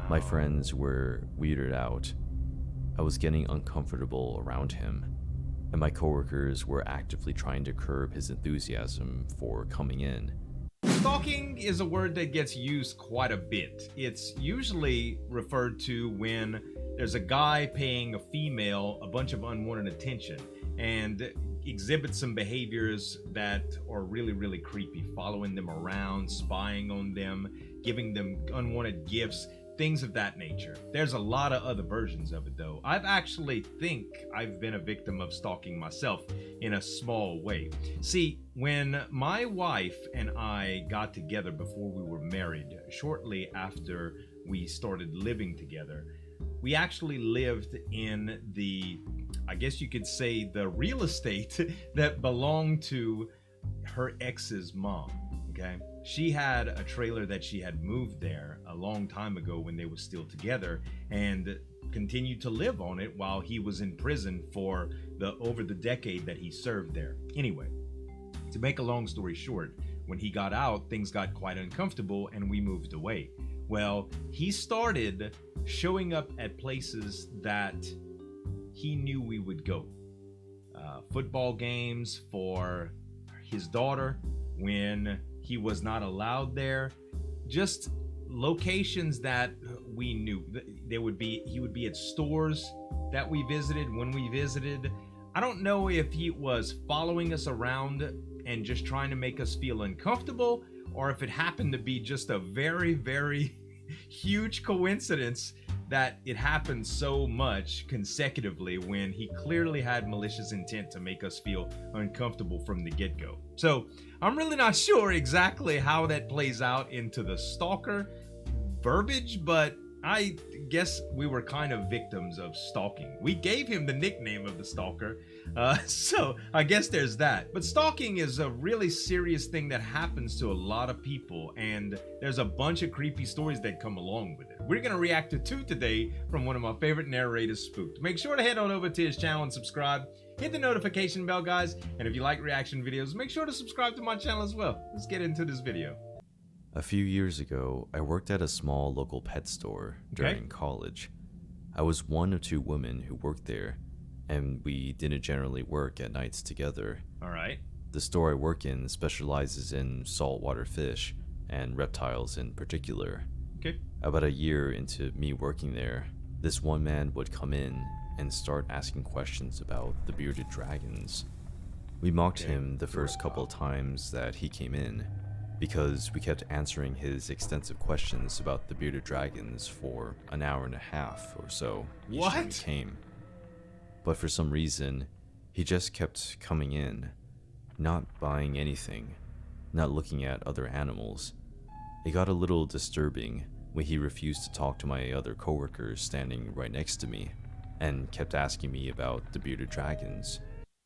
My friends were weirded out. I was getting uncomfortable around him, and my coworkers were actively trying to curb his enthusiasm for coming in. Stalking is a word that gets used quite a bit. It's usually referred to when there's a guy paying a female a bunch of unwanted attention and exhibits some behaviors that are really, really creepy, following them around, spying on them, giving them unwanted gifts, things of that nature. There's a lot of other versions of it though. I've actually think I've been a victim of stalking myself in a small way. See, when my wife and I got together before we were married, shortly after we started living together, we actually lived in the, I guess you could say, the real estate that belonged to her ex's mom, okay? She had a trailer that she had moved there a long time ago when they were still together and continued to live on it while he was in prison for over the decade that he served there. Anyway, to make a long story short, when he got out, things got quite uncomfortable and we moved away. Well, he started showing up at places that he knew we would go. Football games for his daughter when he was not allowed there. Just locations that we knew. He would be at stores that we visited when we visited. I don't know if he was following us around and just trying to make us feel uncomfortable, or if it happened to be just a very, very huge coincidence that it happened so much consecutively when he clearly had malicious intent to make us feel uncomfortable from the get-go. So I'm really not sure exactly how that plays out into the stalker verbiage, but I guess we were kind of victims of stalking. We gave him the nickname of the stalker, so I guess there's that. But stalking is a really serious thing that happens to a lot of people, and there's a bunch of creepy stories that come along with it. We're gonna react to two today from one of my favorite narrators, Spooked. Make sure to head on over to his channel and subscribe. Hit the notification bell, guys, and if you like reaction videos, make sure to subscribe to my channel as well. Let's get into this video. A few years ago, I worked at a small local pet store during college. I was one of two women who worked there, and we didn't generally work at nights together. All right. The store I work in specializes in saltwater fish and reptiles in particular. Okay. About a year into me working there, this one man would come in and start asking questions about the bearded dragons. We mocked him the first couple of times that he came in, because we kept answering his extensive questions about the bearded dragons for an hour and a half or so each time he came. But for some reason, he just kept coming in, not buying anything, not looking at other animals. It got a little disturbing when he refused to talk to my other coworkers standing right next to me, and kept asking me about the bearded dragons.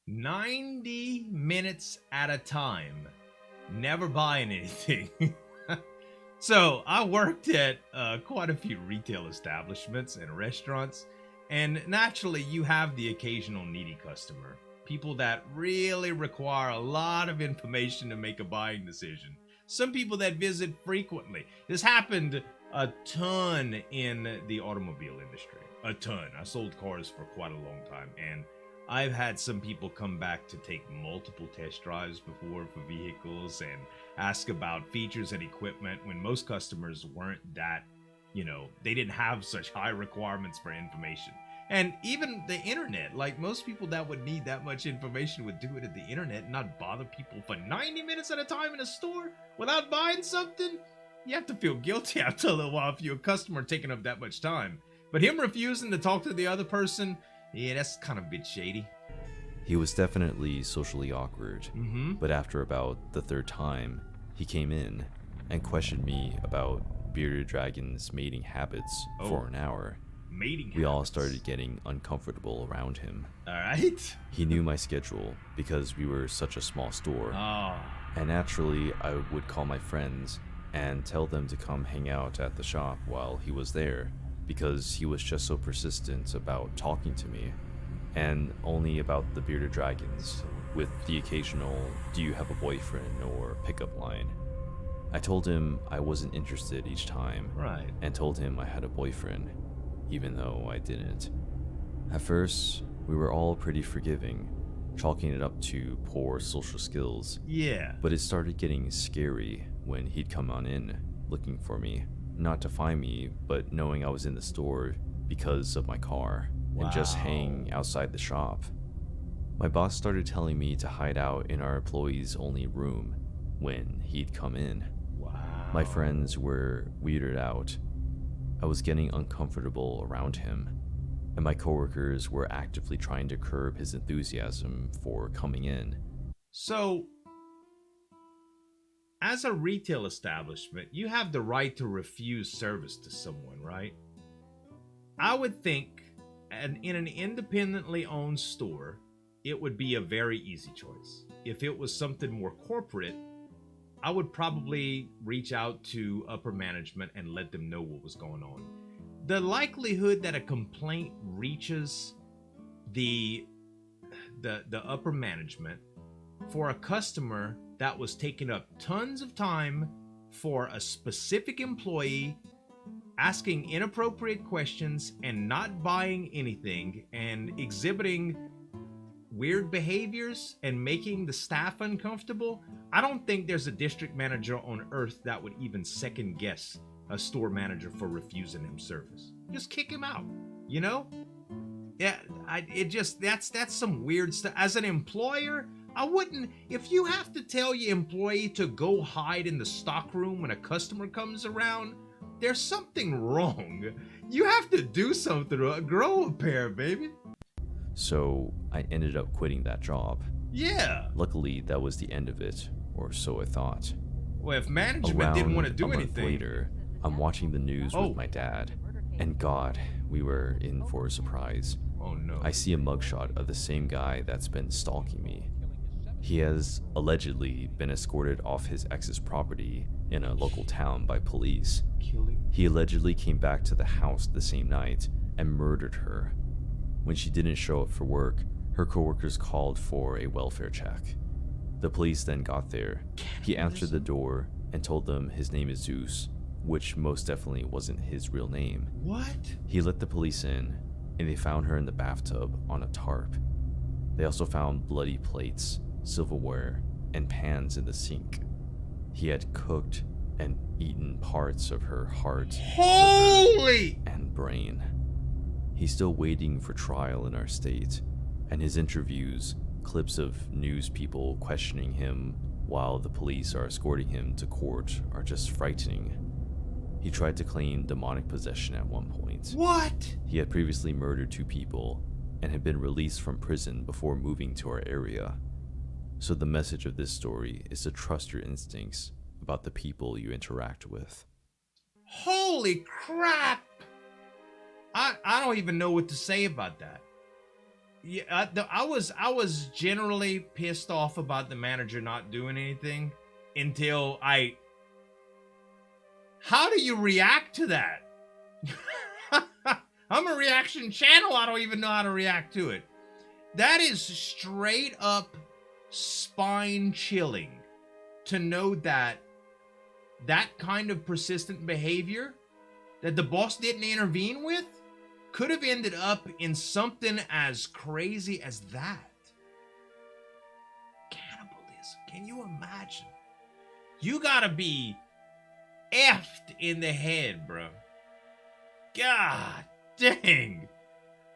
90 minutes at a time. Never buying anything. So I worked at quite a few retail establishments and restaurants, and naturally you have the occasional needy customer, people that really require a lot of information to make a buying decision. Some people that visit frequently. This happened a ton in the automobile industry. A ton. I sold cars for quite a long time, and I've had some people come back to take multiple test drives before for vehicles and ask about features and equipment when most customers weren't that, they didn't have such high requirements for information. And even the internet, like most people that would need that much information would do it at the internet and not bother people for 90 minutes at a time in a store without buying something. You have to feel guilty after a little while if you're a customer taking up that much time. But him refusing to talk to the other person, yeah, that's kind of a bit shady. He was definitely socially awkward, but after about the third time, he came in and questioned me about bearded dragons' mating habits for an hour. We all started getting uncomfortable around him. Alright. He knew my schedule because we were such a small store. And naturally, I would call my friends and tell them to come hang out at the shop while he was there, because he was just so persistent about talking to me, and only about the bearded dragons, with the occasional "do you have a boyfriend" or pickup line. I told him I wasn't interested each time, Right. and told him I had a boyfriend, even though I didn't. At first, we were all pretty forgiving, chalking it up to poor social skills, Yeah. but it started getting scary when he'd come on in, looking for me, not to find me, but knowing I was in the store because of my car, and just Wow. hang outside the shop. My boss started telling me to hide out in our employees' only room when he'd come in. Wow. My friends were weirded out. I was getting uncomfortable around him, and my coworkers were actively trying to curb his enthusiasm for coming in. So, as a retail establishment, you have the right to refuse service to someone, right? I would think in an independently owned store, it would be a very easy choice. If it was something more corporate, I would probably reach out to upper management and let them know what was going on. The likelihood that a complaint reaches the upper management for a customer that was taking up tons of time for a specific employee, asking inappropriate questions and not buying anything and exhibiting weird behaviors and making the staff uncomfortable, I don't think there's a district manager on earth that would even second guess a store manager for refusing him service. Just kick him out, you know? Yeah, that's some weird stuff. As an employer, I wouldn't, if you have to tell your employee to go hide in the stock room when a customer comes around, there's something wrong. You have to do something, grow a pair, baby. So I ended up quitting that job. Yeah. Luckily, that was the end of it, or so I thought. Well, if management Around didn't want to do a month anything. later, I'm watching the news with my dad, and God, we were in for a surprise. Oh no. I see a mugshot of the same guy that's been stalking me. He has allegedly been escorted off his ex's property in a local town by police. Killing. He allegedly came back to the house the same night and murdered her. When she didn't show up for work, her coworkers called for a welfare check. The police then got there. He answered the door and told them his name is Zeus, which most definitely wasn't his real name. What? He let the police in, and they found her in the bathtub on a tarp. They also found bloody plates, silverware, and pans in the sink. He had cooked and eaten parts of her heart, Holy! liver, and brain. He's still waiting for trial in our state, and his interviews, clips of news people questioning him while the police are escorting him to court, are just frightening. He tried to claim demonic possession at one point. What? He had previously murdered 2 people and had been released from prison before moving to our area. So the message of this story is to trust your instincts about the people you interact with. Holy crap! I don't even know what to say about that. Yeah, I was generally pissed off about the manager not doing anything until I. How do you react to that? I'm a reaction channel. I don't even know how to react to it. That is straight up spine chilling to know that that kind of persistent behavior that the boss didn't intervene with could have ended up in something as crazy as that. Cannibalism. Can you imagine? You gotta be effed in the head, bro. God dang.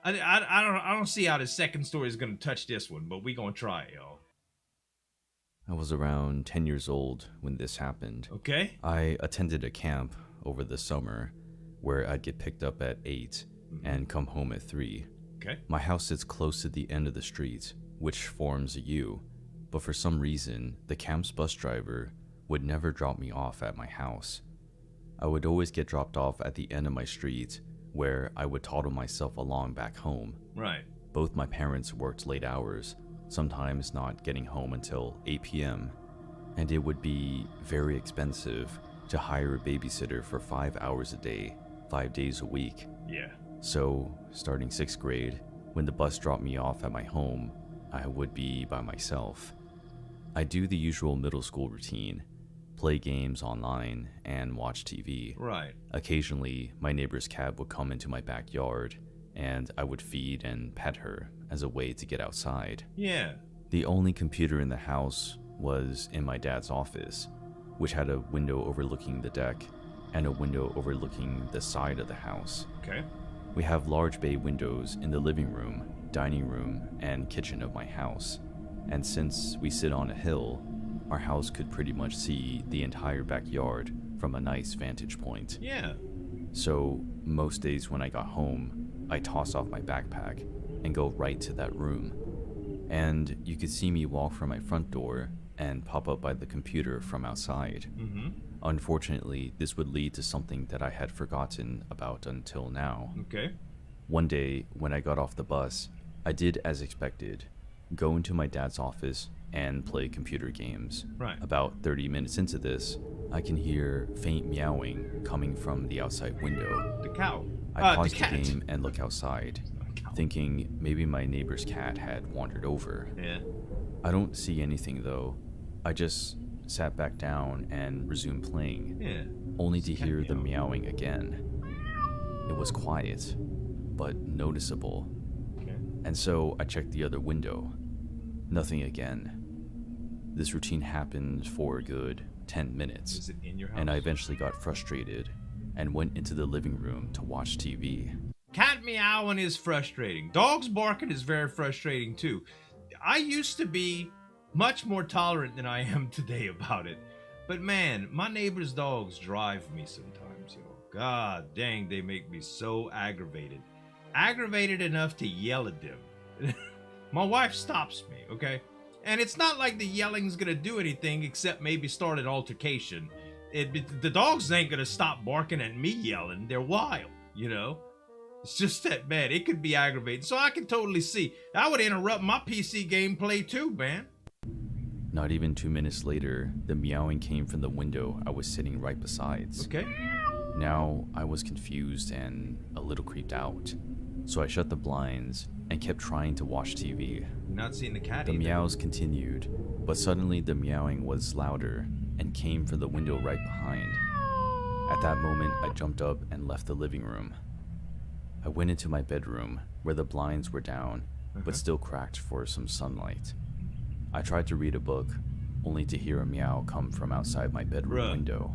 I don't see how the second story is gonna touch this one, but we gonna try it, y'all. I was around 10 years old when this happened. Okay. I attended a camp over the summer where I'd get picked up at 8 and come home at 3. Okay. My house sits close to the end of the street, which forms a U, but for some reason, the camp's bus driver would never drop me off at my house. I would always get dropped off at the end of my street, where I would toddle myself along back home. Right. Both my parents worked late hours, sometimes not getting home until 8 p.m., and it would be very expensive to hire a babysitter for 5 hours a day, 5 days a week. Yeah. So, starting 6th grade, when the bus dropped me off at my home, I would be by myself. I do the usual middle school routine. play games online, and watch TV. Right. Occasionally, my neighbor's cat would come into my backyard, and I would feed and pet her as a way to get outside. Yeah. The only computer in the house was in my dad's office, which had a window overlooking the deck and a window overlooking the side of the house. Okay. We have large bay windows in the living room, dining room, and kitchen of my house. And since we sit on a hill, our house could pretty much see the entire backyard from a nice vantage point. Yeah. So most days when I got home, I toss off my backpack and go right to that room. And you could see me walk from my front door and pop up by the computer from outside. Mm-hmm. Unfortunately, this would lead to something that I had forgotten about until now. Okay. One day, when I got off the bus, I did as expected, go into my dad's office and play computer games. Right. About 30 minutes into this, I can hear faint meowing coming from the outside window. The cow. I paused the the cat. game and look outside, Cow. thinking maybe my neighbor's cat had wandered over. Yeah. I don't see anything though. I just sat back down and resumed playing, Yeah. only to Just cat hear the meow. meowing again. It was quiet, but noticeable. Okay. And so I checked the other window. Nothing again. This routine happened for a good 10 minutes, Is it in your house? and I eventually got frustrated and went into the living room to watch TV. Cat meowing is frustrating. Dogs barking is very frustrating too. I used to be much more tolerant than I am today about it. But man, my neighbor's dogs drive me sometimes, yo. God dang, they make me so aggravated. Aggravated enough to yell at them. My wife stops me, okay? And it's not like the yelling's gonna do anything except maybe start an altercation. The dogs ain't gonna stop barking at me yelling. They're wild, you know? It's just that bad. It could be aggravating. So I can totally see. That would interrupt my PC gameplay too, man. Not even 2 minutes later, the meowing came from the window I was sitting right beside. Okay. Now, I was confused and a little creeped out, so I shut the blinds and kept trying to watch TV. Not seeing the cat The either. meows continued, but suddenly the meowing was louder and came from the window right behind. At that moment, I jumped up and left the living room. I went into my bedroom, where the blinds were down, but still cracked for some sunlight. I tried to read a book, only to hear a meow come from outside my bedroom Bruh. window.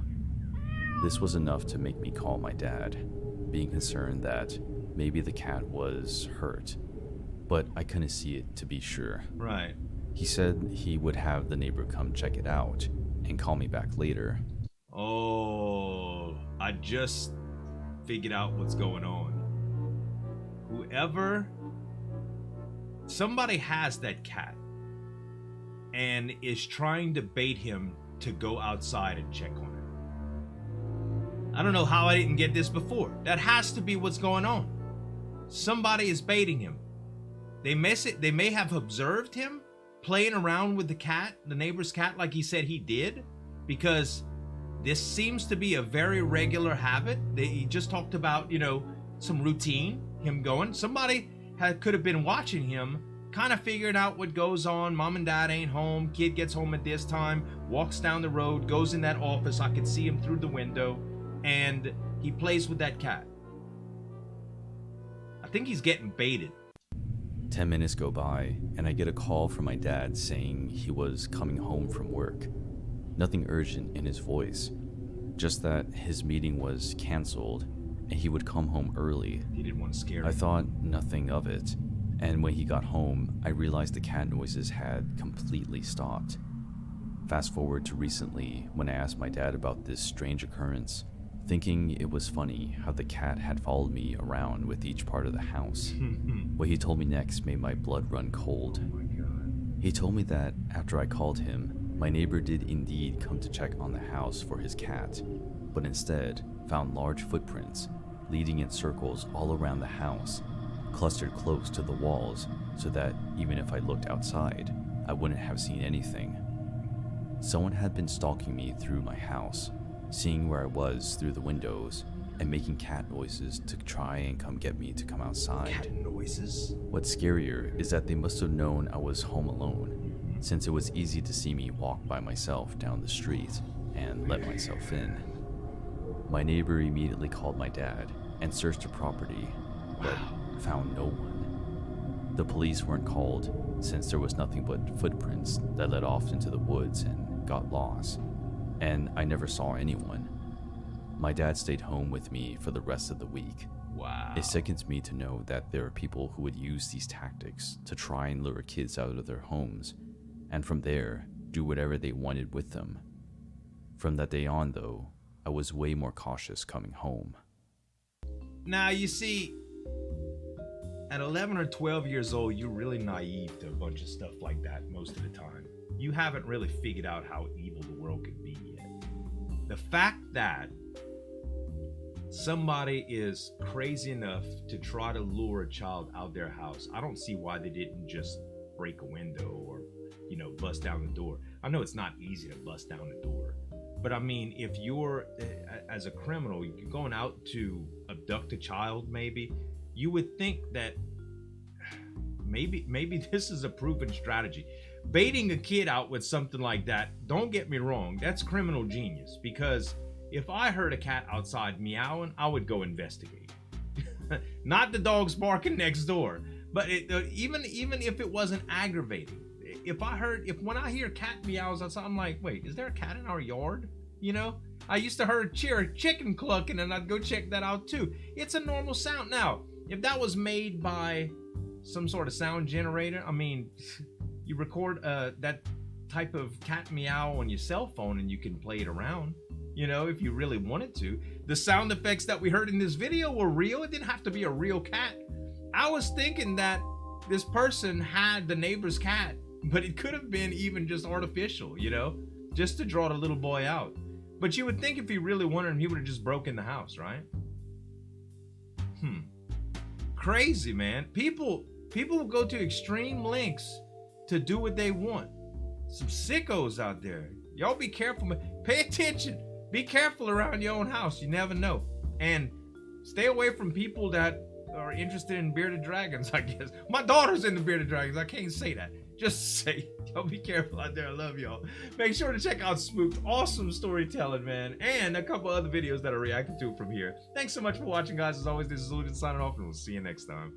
This was enough to make me call my dad, being concerned that maybe the cat was hurt, but I couldn't see it to be sure. Right. He said he would have the neighbor come check it out and call me back later. Oh, I just figured out what's going on. Somebody has that cat and is trying to bait him to go outside and check on it. I don't know how I didn't get this before. That has to be what's going on. Somebody is baiting him. They may have observed him playing around with the cat, the neighbor's cat, like he said he did, because this seems to be a very regular habit. He just talked about, some routine, him going. Somebody could have been watching him, kind of figuring out what goes on. Mom and dad ain't home. Kid gets home at this time, walks down the road, goes in that office. I could see him through the window, and he plays with that cat. I think he's getting baited. 10 minutes go by, and I get a call from my dad saying he was coming home from work. Nothing urgent in his voice, just that his meeting was canceled and he would come home early. He didn't want to scare him. I thought nothing of it, and when he got home, I realized the cat noises had completely stopped. Fast forward to recently, when I asked my dad about this strange occurrence, thinking it was funny how the cat had followed me around with each part of the house. What he told me next made my blood run cold. Oh my God. He told me that after I called him, my neighbor did indeed come to check on the house for his cat, but instead found large footprints leading in circles all around the house, clustered close to the walls so that even if I looked outside, I wouldn't have seen anything. Someone had been stalking me through my house, seeing where I was through the windows, and making cat noises to try and come get me to come outside. Cat noises? What's scarier is that they must have known I was home alone, since it was easy to see me walk by myself down the street and let myself in. My neighbor immediately called my dad and searched the property, but found no one. The police weren't called since there was nothing but footprints that led off into the woods and got lost, and I never saw anyone. My dad stayed home with me for the rest of the week. Wow. It sickens me to know that there are people who would use these tactics to try and lure kids out of their homes, and from there, do whatever they wanted with them. From that day on, though, I was way more cautious coming home. Now, you see, at 11 or 12 years old, you're really naive to a bunch of stuff like that most of the time. You haven't really figured out how evil the world can be yet. The fact that somebody is crazy enough to try to lure a child out their house, I don't see why they didn't just break a window or, bust down the door. I know it's not easy to bust down the door, but I mean, if you're, as a criminal, you're going out to abduct a child, maybe, you would think that maybe this is a proven strategy. Baiting a kid out with something like that, don't get me wrong, that's criminal genius, because if I heard a cat outside meowing, I would go investigate. Not the dogs barking next door, but even if it wasn't aggravating. When I hear cat meows outside, I'm like, wait, is there a cat in our yard? I used to hear a chicken clucking, and I'd go check that out too. It's a normal sound. Now, if that was made by some sort of sound generator, I mean, you record that type of cat meow on your cell phone and you can play it around, if you really wanted to. The sound effects that we heard in this video were real. It didn't have to be a real cat. I was thinking that this person had the neighbor's cat, but it could have been even just artificial, just to draw the little boy out. But you would think if he really wanted him, he would have just broken the house, right? Crazy, man. People will go to extreme lengths to do what they want. Some sickos out there. Y'all be careful. Pay attention. Be careful around your own house. You never know. And stay away from people that are interested in bearded dragons, I guess. My daughter's into bearded dragons. I can't say that. Just say, y'all be careful out there. I love y'all. Make sure to check out Spooked. Awesome storytelling, man. And a couple other videos that are reacting to from here. Thanks so much for watching, guys. As always, this is Zueljin signing off, and we'll see you next time.